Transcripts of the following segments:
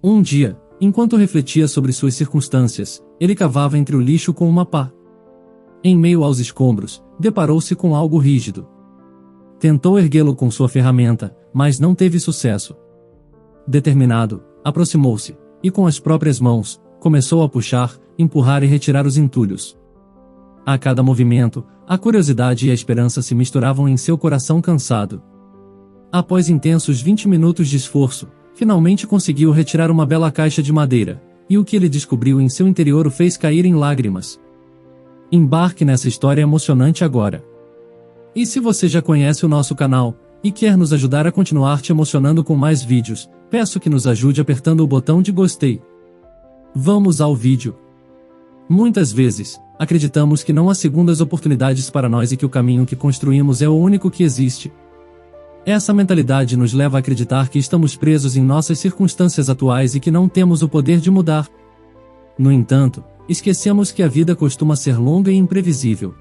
Um dia, enquanto refletia sobre suas circunstâncias, ele cavava entre o lixo com uma pá. Em meio aos escombros, deparou-se com algo rígido. Tentou erguê-lo com sua ferramenta, mas não teve sucesso. Determinado, aproximou-se, e com as próprias mãos, começou a puxar, empurrar e retirar os entulhos. A cada movimento, a curiosidade e a esperança se misturavam em seu coração cansado. Após intensos 20 minutos de esforço, finalmente conseguiu retirar uma bela caixa de madeira, e o que ele descobriu em seu interior o fez cair em lágrimas. Embarque nessa história emocionante agora. E se você já conhece o nosso canal, e quer nos ajudar a continuar te emocionando com mais vídeos, peço que nos ajude apertando o botão de gostei. Vamos ao vídeo. Muitas vezes, acreditamos que não há segundas oportunidades para nós e que o caminho que construímos é o único que existe. Essa mentalidade nos leva a acreditar que estamos presos em nossas circunstâncias atuais e que não temos o poder de mudar. No entanto, esquecemos que a vida costuma ser longa e imprevisível.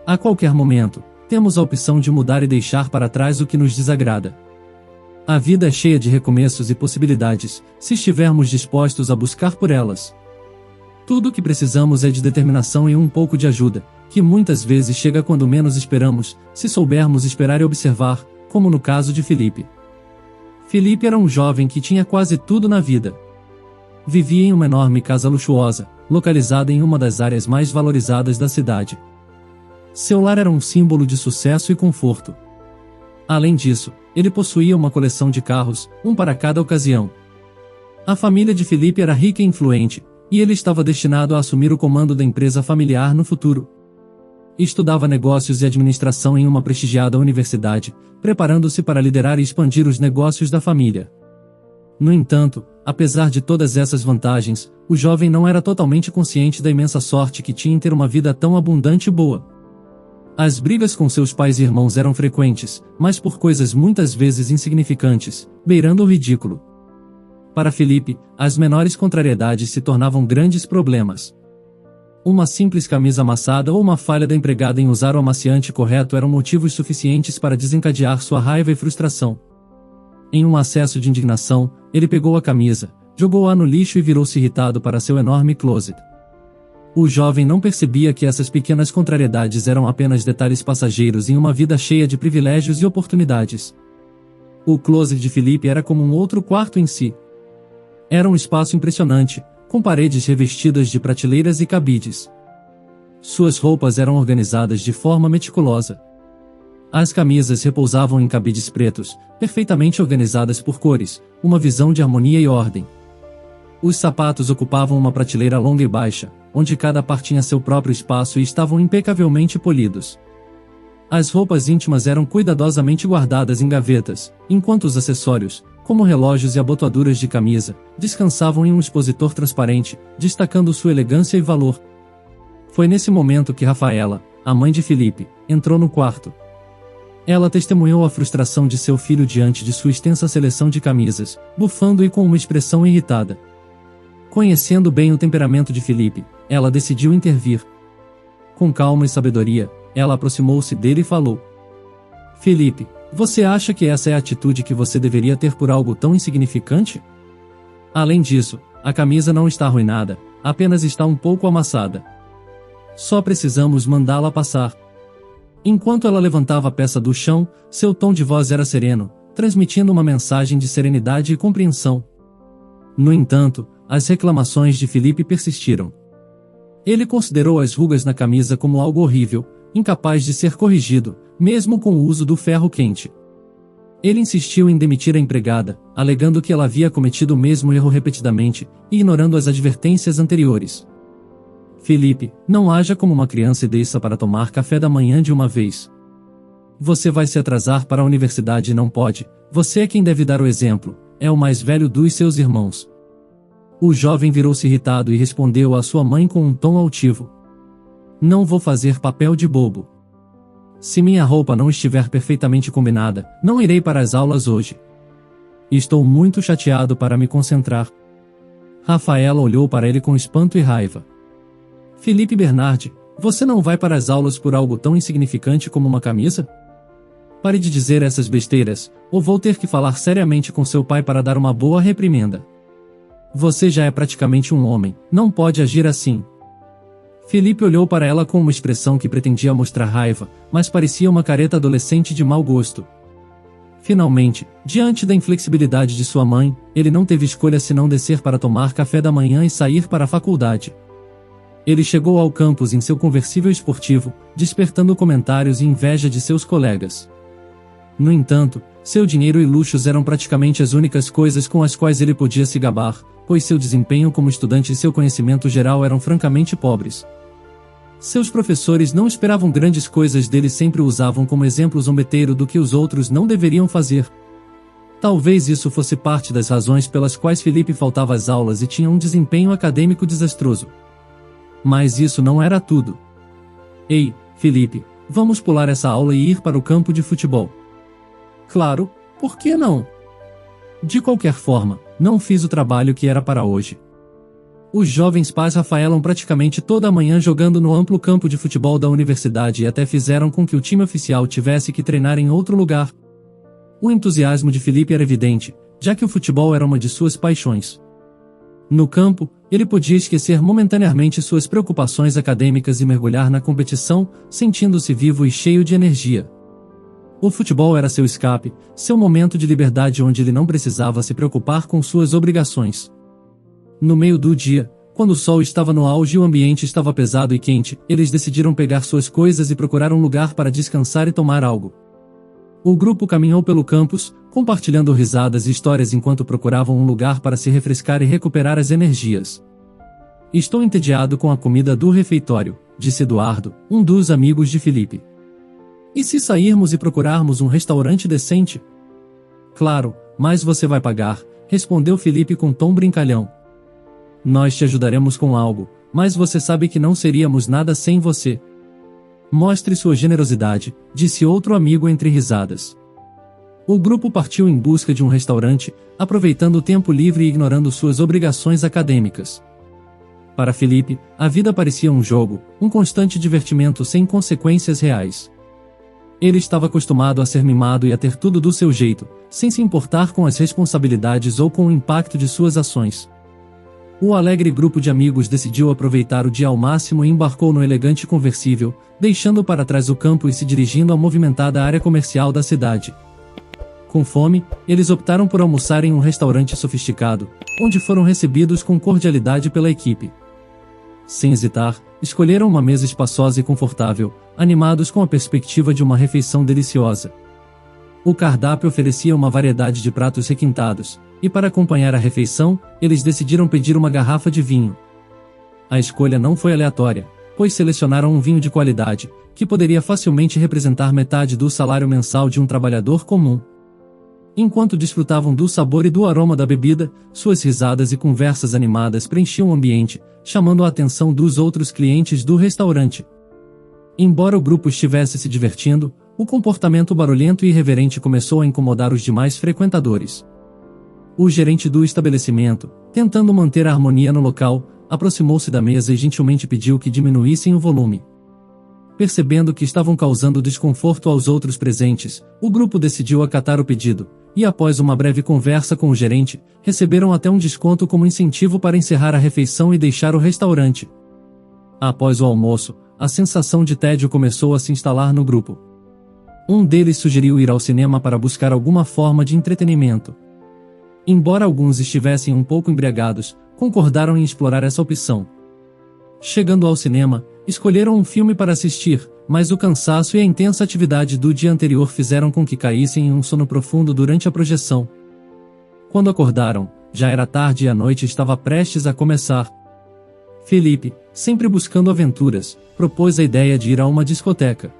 A qualquer momento, temos a opção de mudar e deixar para trás o que nos desagrada. A vida é cheia de recomeços e possibilidades, se estivermos dispostos a buscar por elas. Tudo o que precisamos é de determinação e um pouco de ajuda, que muitas vezes chega quando menos esperamos, se soubermos esperar e observar, como no caso de Felipe. Felipe era um jovem que tinha quase tudo na vida. Vivia em uma enorme casa luxuosa, localizada em uma das áreas mais valorizadas da cidade. Seu lar era um símbolo de sucesso e conforto. Além disso, ele possuía uma coleção de carros, um para cada ocasião. A família de Felipe era rica e influente, e ele estava destinado a assumir o comando da empresa familiar no futuro. Estudava negócios e administração em uma prestigiada universidade, preparando-se para liderar e expandir os negócios da família. No entanto, apesar de todas essas vantagens, o jovem não era totalmente consciente da imensa sorte que tinha em ter uma vida tão abundante e boa. As brigas com seus pais e irmãos eram frequentes, mas por coisas muitas vezes insignificantes, beirando o ridículo. Para Felipe, as menores contrariedades se tornavam grandes problemas. Uma simples camisa amassada ou uma falha da empregada em usar o amaciante correto eram motivos suficientes para desencadear sua raiva e frustração. Em um acesso de indignação, ele pegou a camisa, jogou-a no lixo e virou-se irritado para seu enorme closet. O jovem não percebia que essas pequenas contrariedades eram apenas detalhes passageiros em uma vida cheia de privilégios e oportunidades. O closet de Felipe era como um outro quarto em si. Era um espaço impressionante, com paredes revestidas de prateleiras e cabides. Suas roupas eram organizadas de forma meticulosa. As camisas repousavam em cabides pretos, perfeitamente organizadas por cores, uma visão de harmonia e ordem. Os sapatos ocupavam uma prateleira longa e baixa, onde cada par tinha seu próprio espaço e estavam impecavelmente polidos. As roupas íntimas eram cuidadosamente guardadas em gavetas, enquanto os acessórios, como relógios e abotoaduras de camisa, descansavam em um expositor transparente, destacando sua elegância e valor. Foi nesse momento que Rafaela, a mãe de Felipe, entrou no quarto. Ela testemunhou a frustração de seu filho diante de sua extensa seleção de camisas, bufando e com uma expressão irritada. Conhecendo bem o temperamento de Felipe, ela decidiu intervir. Com calma e sabedoria, ela aproximou-se dele e falou: Felipe, você acha que essa é a atitude que você deveria ter por algo tão insignificante? Além disso, a camisa não está arruinada, apenas está um pouco amassada. Só precisamos mandá-la passar. Enquanto ela levantava a peça do chão, seu tom de voz era sereno, transmitindo uma mensagem de serenidade e compreensão. No entanto, as reclamações de Felipe persistiram. Ele considerou as rugas na camisa como algo horrível, incapaz de ser corrigido, mesmo com o uso do ferro quente. Ele insistiu em demitir a empregada, alegando que ela havia cometido o mesmo erro repetidamente, e ignorando as advertências anteriores. Felipe, não haja como uma criança e desça para tomar café da manhã de uma vez. Você vai se atrasar para a universidade e não pode, você é quem deve dar o exemplo, é o mais velho dos seus irmãos. O jovem virou-se irritado e respondeu à sua mãe com um tom altivo: Não vou fazer papel de bobo. Se minha roupa não estiver perfeitamente combinada, não irei para as aulas hoje. Estou muito chateado para me concentrar. Rafaela olhou para ele com espanto e raiva. Felipe Bernardi, você não vai para as aulas por algo tão insignificante como uma camisa? Pare de dizer essas besteiras, ou vou ter que falar seriamente com seu pai para dar uma boa reprimenda. Você já é praticamente um homem, não pode agir assim. Felipe olhou para ela com uma expressão que pretendia mostrar raiva, mas parecia uma careta adolescente de mau gosto. Finalmente, diante da inflexibilidade de sua mãe, ele não teve escolha senão descer para tomar café da manhã e sair para a faculdade. Ele chegou ao campus em seu conversível esportivo, despertando comentários e inveja de seus colegas. No entanto, seu dinheiro e luxos eram praticamente as únicas coisas com as quais ele podia se gabar, pois seu desempenho como estudante e seu conhecimento geral eram francamente pobres. Seus professores não esperavam grandes coisas dele e sempre o usavam como exemplo zombeteiro do que os outros não deveriam fazer. Talvez isso fosse parte das razões pelas quais Felipe faltava às aulas e tinha um desempenho acadêmico desastroso. Mas isso não era tudo. Ei, Felipe, vamos pular essa aula e ir para o campo de futebol. Claro, por que não? De qualquer forma, não fiz o trabalho que era para hoje. Os jovens pais rafaelam praticamente toda a manhã jogando no amplo campo de futebol da universidade e até fizeram com que o time oficial tivesse que treinar em outro lugar. O entusiasmo de Felipe era evidente, já que o futebol era uma de suas paixões. No campo, ele podia esquecer momentaneamente suas preocupações acadêmicas e mergulhar na competição, sentindo-se vivo e cheio de energia. O futebol era seu escape, seu momento de liberdade onde ele não precisava se preocupar com suas obrigações. No meio do dia, quando o sol estava no auge e o ambiente estava pesado e quente, eles decidiram pegar suas coisas e procurar um lugar para descansar e tomar algo. O grupo caminhou pelo campus, compartilhando risadas e histórias enquanto procuravam um lugar para se refrescar e recuperar as energias. Estou entediado com a comida do refeitório, disse Eduardo, um dos amigos de Felipe. E se sairmos e procurarmos um restaurante decente? Claro, mas você vai pagar, respondeu Felipe com tom brincalhão. Nós te ajudaremos com algo, mas você sabe que não seríamos nada sem você. Mostre sua generosidade, disse outro amigo entre risadas. O grupo partiu em busca de um restaurante, aproveitando o tempo livre e ignorando suas obrigações acadêmicas. Para Felipe, a vida parecia um jogo, um constante divertimento sem consequências reais. Ele estava acostumado a ser mimado e a ter tudo do seu jeito, sem se importar com as responsabilidades ou com o impacto de suas ações. O alegre grupo de amigos decidiu aproveitar o dia ao máximo e embarcou no elegante conversível, deixando para trás o campo e se dirigindo à movimentada área comercial da cidade. Com fome, eles optaram por almoçar em um restaurante sofisticado, onde foram recebidos com cordialidade pela equipe. Sem hesitar, escolheram uma mesa espaçosa e confortável, animados com a perspectiva de uma refeição deliciosa. O cardápio oferecia uma variedade de pratos requintados, e para acompanhar a refeição, eles decidiram pedir uma garrafa de vinho. A escolha não foi aleatória, pois selecionaram um vinho de qualidade, que poderia facilmente representar metade do salário mensal de um trabalhador comum. Enquanto desfrutavam do sabor e do aroma da bebida, suas risadas e conversas animadas preenchiam o ambiente, chamando a atenção dos outros clientes do restaurante. Embora o grupo estivesse se divertindo, o comportamento barulhento e irreverente começou a incomodar os demais frequentadores. O gerente do estabelecimento, tentando manter a harmonia no local, aproximou-se da mesa e gentilmente pediu que diminuíssem o volume. Percebendo que estavam causando desconforto aos outros presentes, o grupo decidiu acatar o pedido, e após uma breve conversa com o gerente, receberam até um desconto como incentivo para encerrar a refeição e deixar o restaurante. Após o almoço, a sensação de tédio começou a se instalar no grupo. Um deles sugeriu ir ao cinema para buscar alguma forma de entretenimento. Embora alguns estivessem um pouco embriagados, concordaram em explorar essa opção. Chegando ao cinema, escolheram um filme para assistir, mas o cansaço e a intensa atividade do dia anterior fizeram com que caíssem em um sono profundo durante a projeção. Quando acordaram, já era tarde e a noite estava prestes a começar. Felipe, sempre buscando aventuras, propôs a ideia de ir a uma discoteca.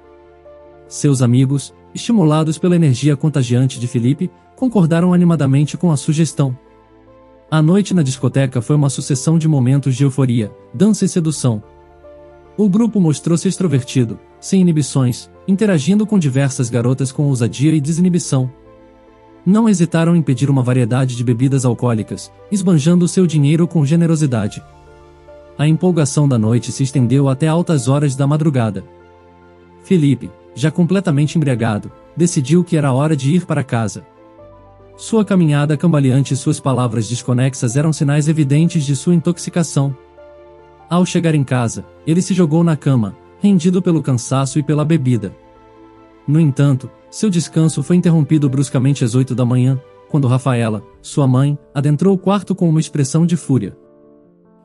Seus amigos, estimulados pela energia contagiante de Felipe, concordaram animadamente com a sugestão. A noite na discoteca foi uma sucessão de momentos de euforia, dança e sedução. O grupo mostrou-se extrovertido, sem inibições, interagindo com diversas garotas com ousadia e desinibição. Não hesitaram em pedir uma variedade de bebidas alcoólicas, esbanjando seu dinheiro com generosidade. A empolgação da noite se estendeu até altas horas da madrugada. Felipe, já completamente embriagado, decidiu que era hora de ir para casa. Sua caminhada cambaleante e suas palavras desconexas eram sinais evidentes de sua intoxicação. Ao chegar em casa, ele se jogou na cama, rendido pelo cansaço e pela bebida. No entanto, seu descanso foi interrompido bruscamente às 8 da manhã, quando Rafaela, sua mãe, adentrou o quarto com uma expressão de fúria.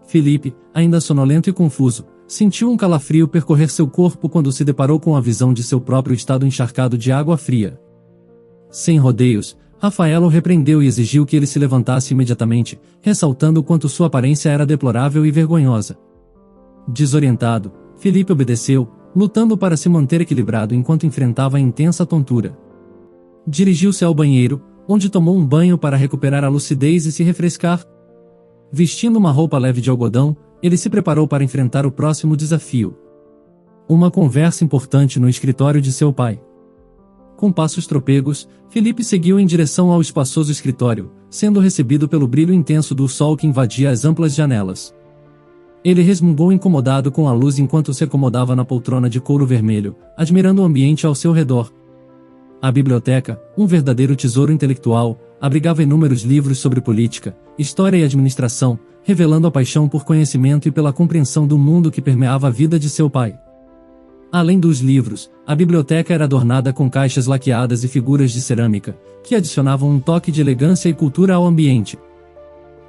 Felipe, ainda sonolento e confuso, sentiu um calafrio percorrer seu corpo quando se deparou com a visão de seu próprio estado encharcado de água fria. Sem rodeios, Rafaela o repreendeu e exigiu que ele se levantasse imediatamente, ressaltando o quanto sua aparência era deplorável e vergonhosa. Desorientado, Felipe obedeceu, lutando para se manter equilibrado enquanto enfrentava a intensa tontura. Dirigiu-se ao banheiro, onde tomou um banho para recuperar a lucidez e se refrescar. Vestindo uma roupa leve de algodão, ele se preparou para enfrentar o próximo desafio. Uma conversa importante no escritório de seu pai. Com passos trôpegos, Felipe seguiu em direção ao espaçoso escritório, sendo recebido pelo brilho intenso do sol que invadia as amplas janelas. Ele resmungou incomodado com a luz enquanto se acomodava na poltrona de couro vermelho, admirando o ambiente ao seu redor. A biblioteca, um verdadeiro tesouro intelectual, abrigava inúmeros livros sobre política, história e administração, revelando a paixão por conhecimento e pela compreensão do mundo que permeava a vida de seu pai. Além dos livros, a biblioteca era adornada com caixas laqueadas e figuras de cerâmica, que adicionavam um toque de elegância e cultura ao ambiente.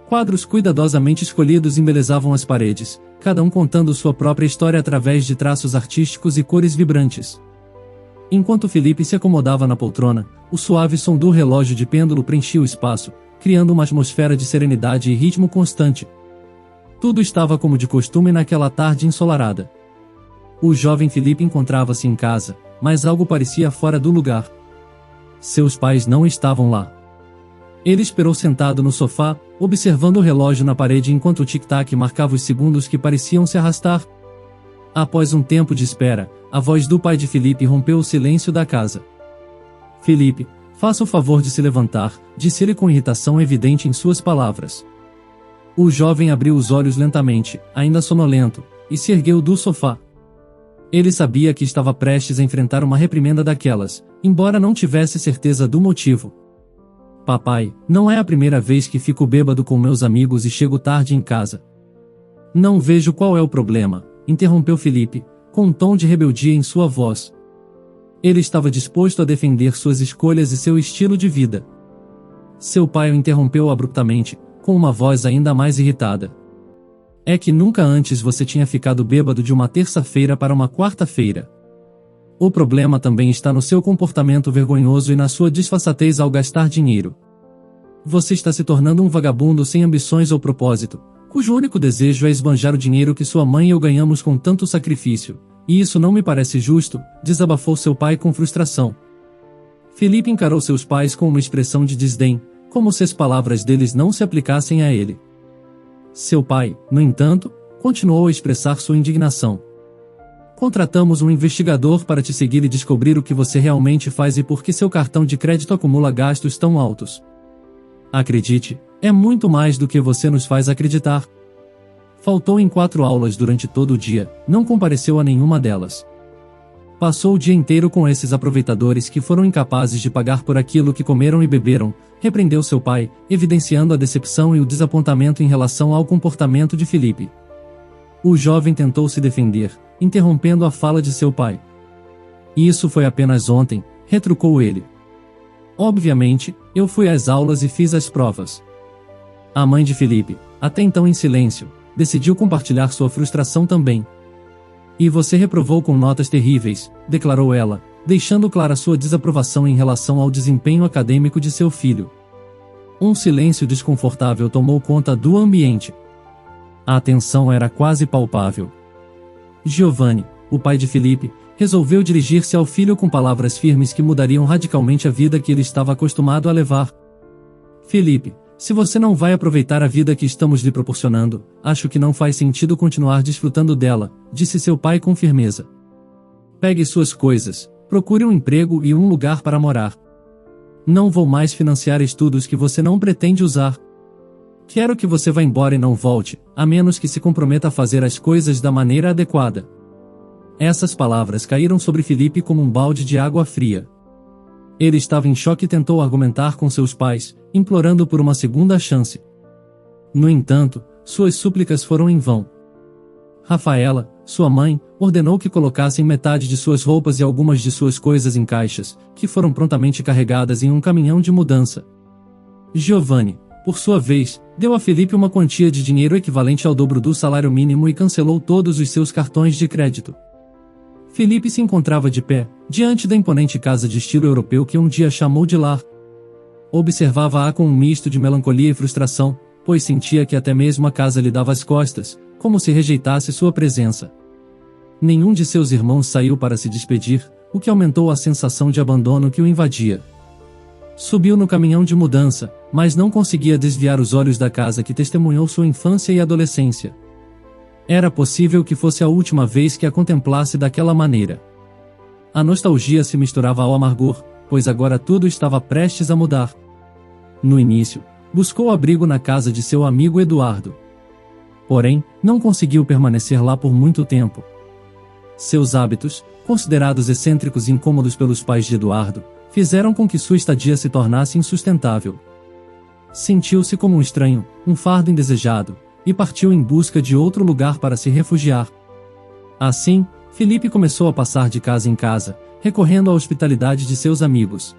Quadros cuidadosamente escolhidos embelezavam as paredes, cada um contando sua própria história através de traços artísticos e cores vibrantes. Enquanto Felipe se acomodava na poltrona, o suave som do relógio de pêndulo preenchia o espaço, criando uma atmosfera de serenidade e ritmo constante. Tudo estava como de costume naquela tarde ensolarada. O jovem Felipe encontrava-se em casa, mas algo parecia fora do lugar. Seus pais não estavam lá. Ele esperou sentado no sofá, observando o relógio na parede enquanto o tic-tac marcava os segundos que pareciam se arrastar. Após um tempo de espera, a voz do pai de Felipe rompeu o silêncio da casa. Felipe, faça o favor de se levantar, disse ele com irritação evidente em suas palavras. O jovem abriu os olhos lentamente, ainda sonolento, e se ergueu do sofá. Ele sabia que estava prestes a enfrentar uma reprimenda daquelas, embora não tivesse certeza do motivo. Papai, não é a primeira vez que fico bêbado com meus amigos e chego tarde em casa. Não vejo qual é o problema, interrompeu Felipe, com um tom de rebeldia em sua voz. Ele estava disposto a defender suas escolhas e seu estilo de vida. Seu pai o interrompeu abruptamente, com uma voz ainda mais irritada. É que nunca antes você tinha ficado bêbado de uma terça-feira para uma quarta-feira. O problema também está no seu comportamento vergonhoso e na sua disfarçatez ao gastar dinheiro. Você está se tornando um vagabundo sem ambições ou propósito, cujo único desejo é esbanjar o dinheiro que sua mãe e eu ganhamos com tanto sacrifício, e isso não me parece justo, desabafou seu pai com frustração. Felipe encarou seus pais com uma expressão de desdém, como se as palavras deles não se aplicassem a ele. Seu pai, no entanto, continuou a expressar sua indignação. Contratamos um investigador para te seguir e descobrir o que você realmente faz e por que seu cartão de crédito acumula gastos tão altos. Acredite, é muito mais do que você nos faz acreditar. Faltou em 4 aulas durante todo o dia, não compareceu a nenhuma delas. Passou o dia inteiro com esses aproveitadores que foram incapazes de pagar por aquilo que comeram e beberam, repreendeu seu pai, evidenciando a decepção e o desapontamento em relação ao comportamento de Felipe. O jovem tentou se defender, interrompendo a fala de seu pai. Isso foi apenas ontem, retrucou ele. Obviamente, eu fui às aulas e fiz as provas. A mãe de Felipe, até então em silêncio, decidiu compartilhar sua frustração também. E você reprovou com notas terríveis, declarou ela, deixando clara sua desaprovação em relação ao desempenho acadêmico de seu filho. Um silêncio desconfortável tomou conta do ambiente. A tensão era quase palpável. Giovanni, o pai de Felipe, resolveu dirigir-se ao filho com palavras firmes que mudariam radicalmente a vida que ele estava acostumado a levar. Felipe, se você não vai aproveitar a vida que estamos lhe proporcionando, acho que não faz sentido continuar desfrutando dela, disse seu pai com firmeza. Pegue suas coisas, procure um emprego e um lugar para morar. Não vou mais financiar estudos que você não pretende usar. Quero que você vá embora e não volte, a menos que se comprometa a fazer as coisas da maneira adequada. Essas palavras caíram sobre Felipe como um balde de água fria. Ele estava em choque e tentou argumentar com seus pais, implorando por uma segunda chance. No entanto, suas súplicas foram em vão. Rafaela, sua mãe, ordenou que colocassem metade de suas roupas e algumas de suas coisas em caixas, que foram prontamente carregadas em um caminhão de mudança. Giovanni, por sua vez, deu a Felipe uma quantia de dinheiro equivalente ao dobro do salário mínimo e cancelou todos os seus cartões de crédito. Felipe se encontrava de pé, diante da imponente casa de estilo europeu que um dia chamou de lar. Observava-a com um misto de melancolia e frustração, pois sentia que até mesmo a casa lhe dava as costas, como se rejeitasse sua presença. Nenhum de seus irmãos saiu para se despedir, o que aumentou a sensação de abandono que o invadia. Subiu no caminhão de mudança, mas não conseguia desviar os olhos da casa que testemunhou sua infância e adolescência. Era possível que fosse a última vez que a contemplasse daquela maneira. A nostalgia se misturava ao amargor, pois agora tudo estava prestes a mudar. No início, buscou abrigo na casa de seu amigo Eduardo. Porém, não conseguiu permanecer lá por muito tempo. Seus hábitos, considerados excêntricos e incômodos pelos pais de Eduardo, fizeram com que sua estadia se tornasse insustentável. Sentiu-se como um estranho, um fardo indesejado, e partiu em busca de outro lugar para se refugiar. Assim, Felipe começou a passar de casa em casa, recorrendo à hospitalidade de seus amigos.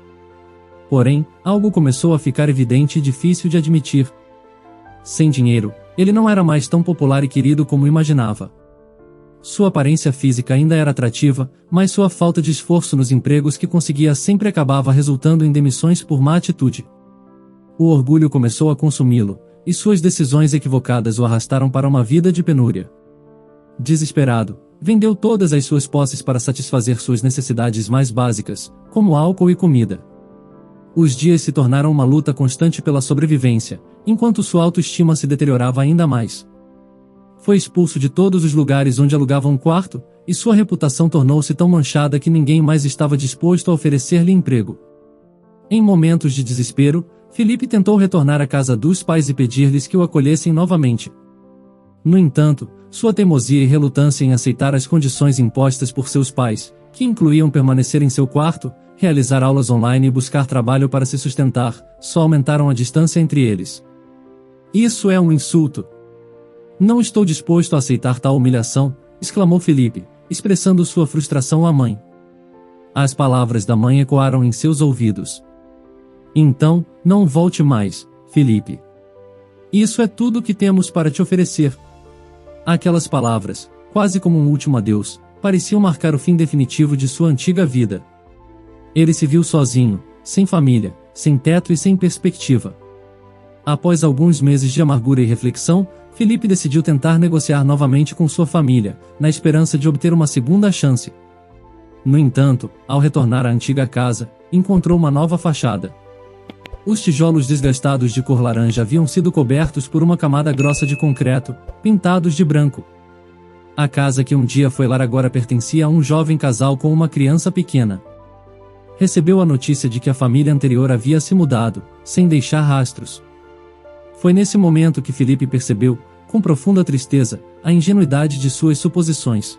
Porém, algo começou a ficar evidente e difícil de admitir. Sem dinheiro, ele não era mais tão popular e querido como imaginava. Sua aparência física ainda era atrativa, mas sua falta de esforço nos empregos que conseguia sempre acabava resultando em demissões por má atitude. O orgulho começou a consumi-lo, e suas decisões equivocadas o arrastaram para uma vida de penúria. Desesperado, vendeu todas as suas posses para satisfazer suas necessidades mais básicas, como álcool e comida. Os dias se tornaram uma luta constante pela sobrevivência, enquanto sua autoestima se deteriorava ainda mais. Foi expulso de todos os lugares onde alugava um quarto, e sua reputação tornou-se tão manchada que ninguém mais estava disposto a oferecer-lhe emprego. Em momentos de desespero, Felipe tentou retornar à casa dos pais e pedir-lhes que o acolhessem novamente. No entanto, sua teimosia e relutância em aceitar as condições impostas por seus pais, que incluíam permanecer em seu quarto, realizar aulas online e buscar trabalho para se sustentar, só aumentaram a distância entre eles. Isso é um insulto. Não estou disposto a aceitar tal humilhação, exclamou Felipe, expressando sua frustração à mãe. As palavras da mãe ecoaram em seus ouvidos. Então, não volte mais, Felipe. Isso é tudo que temos para te oferecer. Aquelas palavras, quase como um último adeus, pareciam marcar o fim definitivo de sua antiga vida. Ele se viu sozinho, sem família, sem teto e sem perspectiva. Após alguns meses de amargura e reflexão, Felipe decidiu tentar negociar novamente com sua família, na esperança de obter uma segunda chance. No entanto, ao retornar à antiga casa, encontrou uma nova fachada. Os tijolos desgastados de cor laranja haviam sido cobertos por uma camada grossa de concreto, pintados de branco. A casa que um dia foi lar agora pertencia a um jovem casal com uma criança pequena. Recebeu a notícia de que a família anterior havia se mudado, sem deixar rastros. Foi nesse momento que Felipe percebeu, com profunda tristeza, a ingenuidade de suas suposições.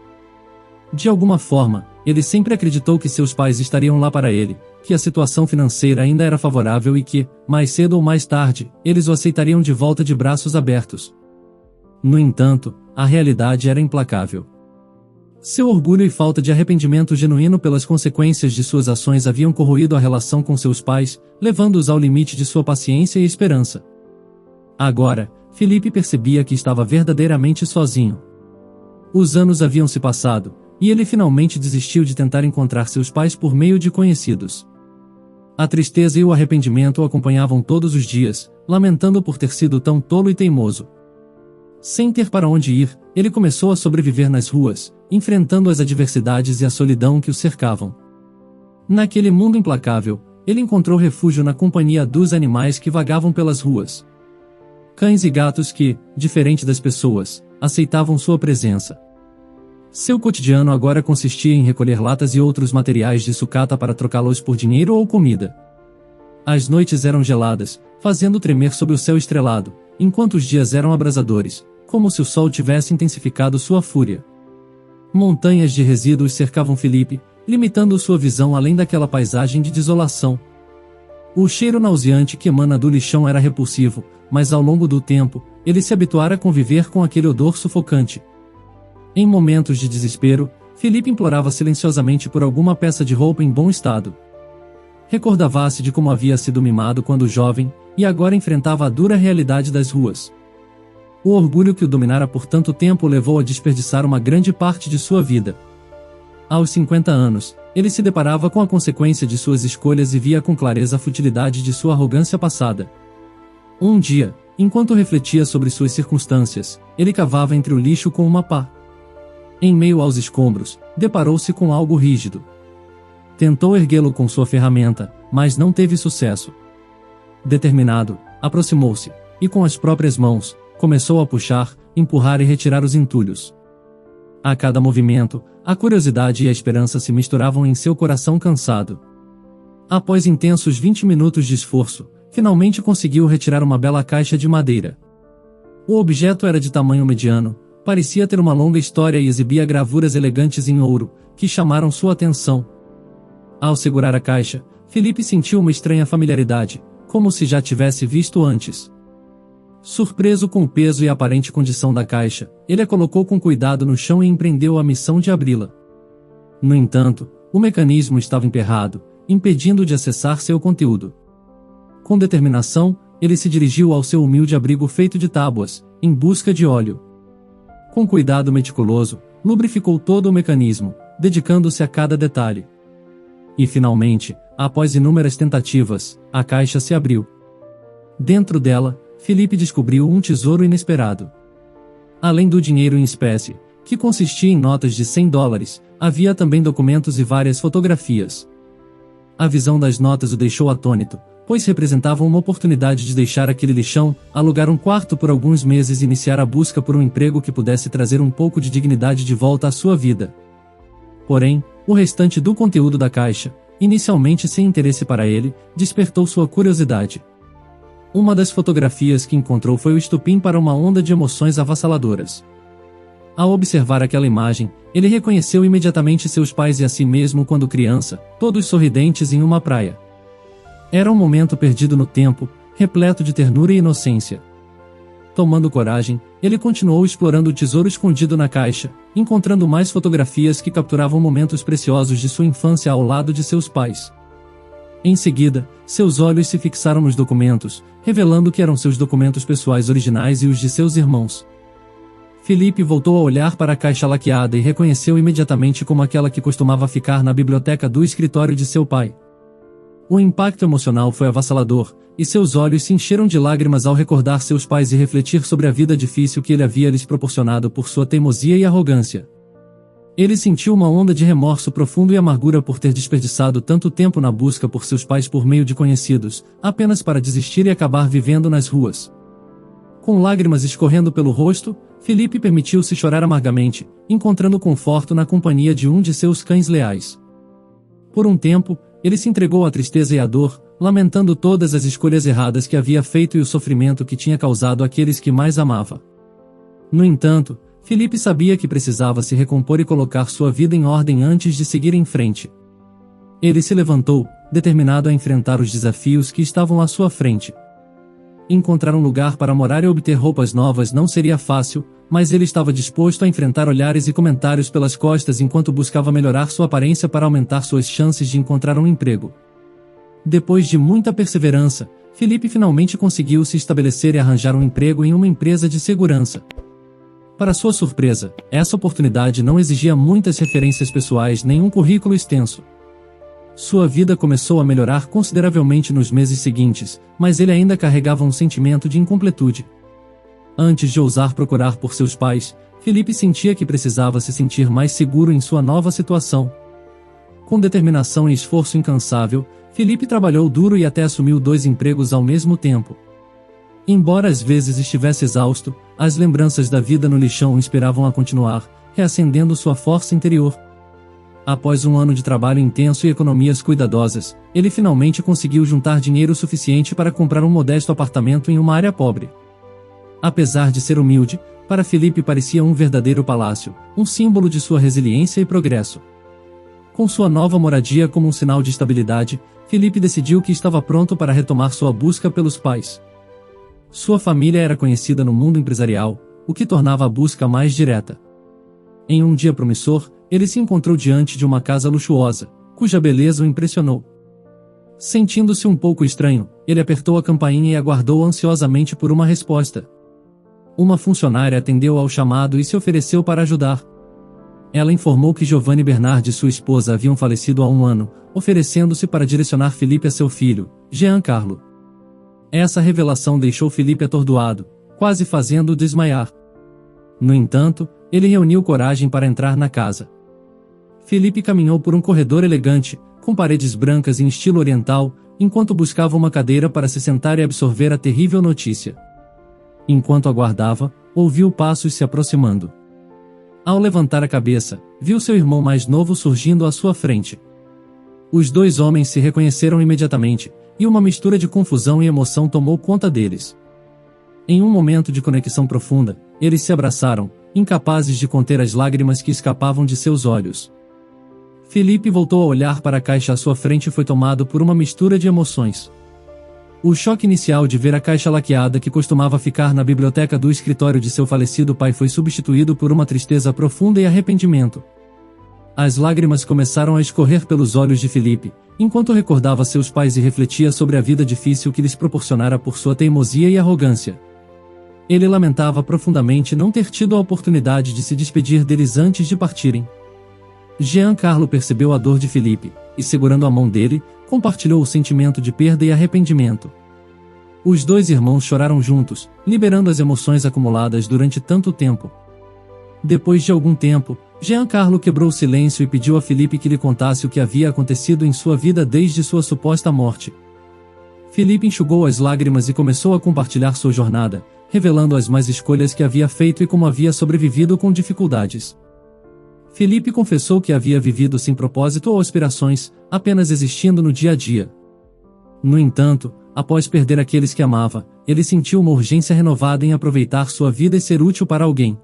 De alguma forma, ele sempre acreditou que seus pais estariam lá para ele, que a situação financeira ainda era favorável e que, mais cedo ou mais tarde, eles o aceitariam de volta de braços abertos. No entanto, a realidade era implacável. Seu orgulho e falta de arrependimento genuíno pelas consequências de suas ações haviam corroído a relação com seus pais, levando-os ao limite de sua paciência e esperança. Agora, Felipe percebia que estava verdadeiramente sozinho. Os anos haviam se passado, e ele finalmente desistiu de tentar encontrar seus pais por meio de conhecidos. A tristeza e o arrependimento o acompanhavam todos os dias, lamentando por ter sido tão tolo e teimoso. Sem ter para onde ir, ele começou a sobreviver nas ruas, enfrentando as adversidades e a solidão que o cercavam. Naquele mundo implacável, ele encontrou refúgio na companhia dos animais que vagavam pelas ruas. Cães e gatos que, diferente das pessoas, aceitavam sua presença. Seu cotidiano agora consistia em recolher latas e outros materiais de sucata para trocá-los por dinheiro ou comida. As noites eram geladas, fazendo tremer sob o céu estrelado, enquanto os dias eram abrasadores, como se o sol tivesse intensificado sua fúria. Montanhas de resíduos cercavam Felipe, limitando sua visão além daquela paisagem de desolação. O cheiro nauseante que emana do lixão era repulsivo, mas ao longo do tempo, ele se habituara a conviver com aquele odor sufocante. Em momentos de desespero, Felipe implorava silenciosamente por alguma peça de roupa em bom estado. Recordava-se de como havia sido mimado quando jovem, e agora enfrentava a dura realidade das ruas. O orgulho que o dominara por tanto tempo o levou a desperdiçar uma grande parte de sua vida. Aos 50 anos, ele se deparava com a consequência de suas escolhas e via com clareza a futilidade de sua arrogância passada. Um dia, enquanto refletia sobre suas circunstâncias, ele cavava entre o lixo com uma pá. Em meio aos escombros, deparou-se com algo rígido. Tentou erguê-lo com sua ferramenta, mas não teve sucesso. Determinado, aproximou-se, e com as próprias mãos, começou a puxar, empurrar e retirar os entulhos. A cada movimento, a curiosidade e a esperança se misturavam em seu coração cansado. Após intensos 20 minutos de esforço, finalmente conseguiu retirar uma bela caixa de madeira. O objeto era de tamanho mediano, parecia ter uma longa história e exibia gravuras elegantes em ouro, que chamaram sua atenção. Ao segurar a caixa, Felipe sentiu uma estranha familiaridade, como se já tivesse visto antes. Surpreso com o peso e a aparente condição da caixa, ele a colocou com cuidado no chão e empreendeu a missão de abri-la. No entanto, o mecanismo estava emperrado, impedindo de acessar seu conteúdo. Com determinação, ele se dirigiu ao seu humilde abrigo feito de tábuas, em busca de óleo. Com cuidado meticuloso, lubrificou todo o mecanismo, dedicando-se a cada detalhe. E finalmente, após inúmeras tentativas, a caixa se abriu. Dentro dela, Felipe descobriu um tesouro inesperado. Além do dinheiro em espécie, que consistia em notas de $100, havia também documentos e várias fotografias. A visão das notas o deixou atônito, pois representavam uma oportunidade de deixar aquele lixão, alugar um quarto por alguns meses e iniciar a busca por um emprego que pudesse trazer um pouco de dignidade de volta à sua vida. Porém, o restante do conteúdo da caixa, inicialmente sem interesse para ele, despertou sua curiosidade. Uma das fotografias que encontrou foi o estopim para uma onda de emoções avassaladoras. Ao observar aquela imagem, ele reconheceu imediatamente seus pais e a si mesmo quando criança, todos sorridentes em uma praia. Era um momento perdido no tempo, repleto de ternura e inocência. Tomando coragem, ele continuou explorando o tesouro escondido na caixa, encontrando mais fotografias que capturavam momentos preciosos de sua infância ao lado de seus pais. Em seguida, seus olhos se fixaram nos documentos, revelando que eram seus documentos pessoais originais e os de seus irmãos. Felipe voltou a olhar para a caixa laqueada e reconheceu imediatamente como aquela que costumava ficar na biblioteca do escritório de seu pai. O impacto emocional foi avassalador, e seus olhos se encheram de lágrimas ao recordar seus pais e refletir sobre a vida difícil que ele havia lhes proporcionado por sua teimosia e arrogância. Ele sentiu uma onda de remorso profundo e amargura por ter desperdiçado tanto tempo na busca por seus pais por meio de conhecidos, apenas para desistir e acabar vivendo nas ruas. Com lágrimas escorrendo pelo rosto, Felipe permitiu-se chorar amargamente, encontrando conforto na companhia de um de seus cães leais. Por um tempo, ele se entregou à tristeza e à dor, lamentando todas as escolhas erradas que havia feito e o sofrimento que tinha causado àqueles que mais amava. No entanto, Felipe sabia que precisava se recompor e colocar sua vida em ordem antes de seguir em frente. Ele se levantou, determinado a enfrentar os desafios que estavam à sua frente. Encontrar um lugar para morar e obter roupas novas não seria fácil, mas ele estava disposto a enfrentar olhares e comentários pelas costas enquanto buscava melhorar sua aparência para aumentar suas chances de encontrar um emprego. Depois de muita perseverança, Felipe finalmente conseguiu se estabelecer e arranjar um emprego em uma empresa de segurança. Para sua surpresa, essa oportunidade não exigia muitas referências pessoais nem um currículo extenso. Sua vida começou a melhorar consideravelmente nos meses seguintes, mas ele ainda carregava um sentimento de incompletude. Antes de ousar procurar por seus pais, Felipe sentia que precisava se sentir mais seguro em sua nova situação. Com determinação e esforço incansável, Felipe trabalhou duro e até assumiu 2 empregos ao mesmo tempo. Embora às vezes estivesse exausto, as lembranças da vida no lixão o inspiravam a continuar, reacendendo sua força interior. Após um ano de trabalho intenso e economias cuidadosas, ele finalmente conseguiu juntar dinheiro suficiente para comprar um modesto apartamento em uma área pobre. Apesar de ser humilde, para Felipe parecia um verdadeiro palácio, um símbolo de sua resiliência e progresso. Com sua nova moradia como um sinal de estabilidade, Felipe decidiu que estava pronto para retomar sua busca pelos pais. Sua família era conhecida no mundo empresarial, o que tornava a busca mais direta. Em um dia promissor, ele se encontrou diante de uma casa luxuosa, cuja beleza o impressionou. Sentindo-se um pouco estranho, ele apertou a campainha e aguardou ansiosamente por uma resposta. Uma funcionária atendeu ao chamado e se ofereceu para ajudar. Ela informou que Giovanni Bernardi e sua esposa haviam falecido há um ano, oferecendo-se para direcionar Felipe a seu filho, Giancarlo. Essa revelação deixou Felipe atordoado, quase fazendo-o desmaiar. No entanto, ele reuniu coragem para entrar na casa. Felipe caminhou por um corredor elegante, com paredes brancas em estilo oriental, enquanto buscava uma cadeira para se sentar e absorver a terrível notícia. Enquanto aguardava, ouviu passos se aproximando. Ao levantar a cabeça, viu seu irmão mais novo surgindo à sua frente. Os dois homens se reconheceram imediatamente, e uma mistura de confusão e emoção tomou conta deles. Em um momento de conexão profunda, eles se abraçaram, incapazes de conter as lágrimas que escapavam de seus olhos. Felipe voltou a olhar para a caixa à sua frente e foi tomado por uma mistura de emoções. O choque inicial de ver a caixa laqueada que costumava ficar na biblioteca do escritório de seu falecido pai foi substituído por uma tristeza profunda e arrependimento. As lágrimas começaram a escorrer pelos olhos de Felipe, enquanto recordava seus pais e refletia sobre a vida difícil que lhes proporcionara por sua teimosia e arrogância. Ele lamentava profundamente não ter tido a oportunidade de se despedir deles antes de partirem. Giancarlo percebeu a dor de Felipe, e segurando a mão dele, compartilhou o sentimento de perda e arrependimento. Os dois irmãos choraram juntos, liberando as emoções acumuladas durante tanto tempo. Depois de algum tempo, Giancarlo quebrou o silêncio e pediu a Felipe que lhe contasse o que havia acontecido em sua vida desde sua suposta morte. Felipe enxugou as lágrimas e começou a compartilhar sua jornada, revelando as más escolhas que havia feito e como havia sobrevivido com dificuldades. Felipe confessou que havia vivido sem propósito ou aspirações, apenas existindo no dia a dia. No entanto, após perder aqueles que amava, ele sentiu uma urgência renovada em aproveitar sua vida e ser útil para alguém.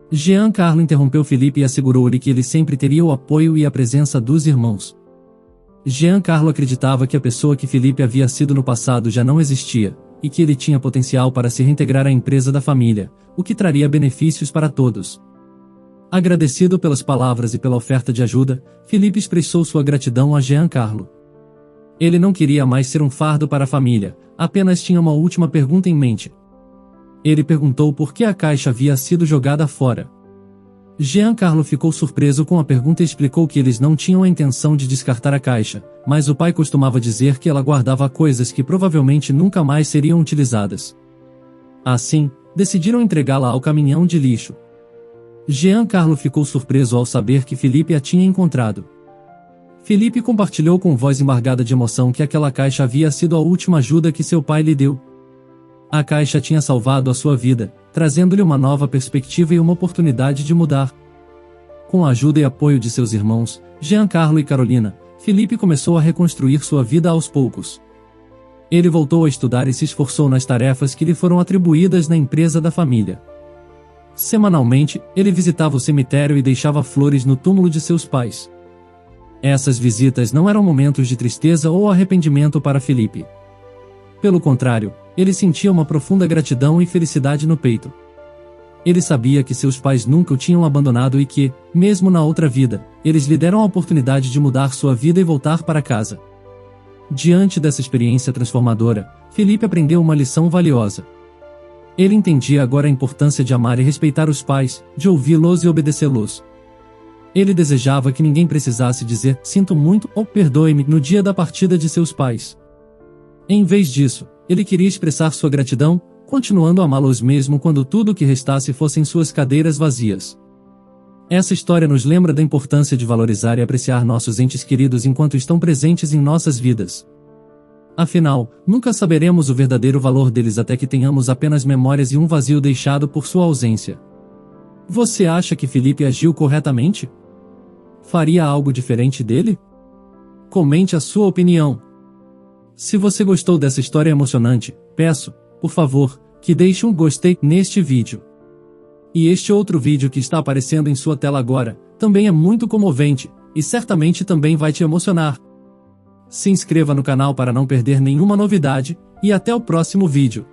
Giancarlo interrompeu Felipe e assegurou-lhe que ele sempre teria o apoio e a presença dos irmãos. Giancarlo acreditava que a pessoa que Felipe havia sido no passado já não existia, e que ele tinha potencial para se reintegrar à empresa da família, o que traria benefícios para todos. Agradecido pelas palavras e pela oferta de ajuda, Felipe expressou sua gratidão a Giancarlo. Ele não queria mais ser um fardo para a família, apenas tinha uma última pergunta em mente. Ele perguntou por que a caixa havia sido jogada fora. Giancarlo ficou surpreso com a pergunta e explicou que eles não tinham a intenção de descartar a caixa, mas o pai costumava dizer que ela guardava coisas que provavelmente nunca mais seriam utilizadas. Assim, decidiram entregá-la ao caminhão de lixo. Giancarlo ficou surpreso ao saber que Felipe a tinha encontrado. Felipe compartilhou com voz embargada de emoção que aquela caixa havia sido a última ajuda que seu pai lhe deu. A caixa tinha salvado a sua vida, trazendo-lhe uma nova perspectiva e uma oportunidade de mudar. Com a ajuda e apoio de seus irmãos, Giancarlo e Carolina, Felipe começou a reconstruir sua vida aos poucos. Ele voltou a estudar e se esforçou nas tarefas que lhe foram atribuídas na empresa da família. Semanalmente, ele visitava o cemitério e deixava flores no túmulo de seus pais. Essas visitas não eram momentos de tristeza ou arrependimento para Felipe. Pelo contrário, ele sentia uma profunda gratidão e felicidade no peito. Ele sabia que seus pais nunca o tinham abandonado e que, mesmo na outra vida, eles lhe deram a oportunidade de mudar sua vida e voltar para casa. Diante dessa experiência transformadora, Felipe aprendeu uma lição valiosa. Ele entendia agora a importância de amar e respeitar os pais, de ouvi-los e obedecê-los. Ele desejava que ninguém precisasse dizer "sinto muito" ou "perdoe-me" no dia da partida de seus pais. Em vez disso, ele queria expressar sua gratidão, continuando a amá-los mesmo quando tudo o que restasse fossem suas cadeiras vazias. Essa história nos lembra da importância de valorizar e apreciar nossos entes queridos enquanto estão presentes em nossas vidas. Afinal, nunca saberemos o verdadeiro valor deles até que tenhamos apenas memórias e um vazio deixado por sua ausência. Você acha que Felipe agiu corretamente? Faria algo diferente dele? Comente a sua opinião. Se você gostou dessa história emocionante, peço, por favor, que deixe um gostei neste vídeo. E este outro vídeo que está aparecendo em sua tela agora, também é muito comovente, e certamente também vai te emocionar. Se inscreva no canal para não perder nenhuma novidade, e até o próximo vídeo.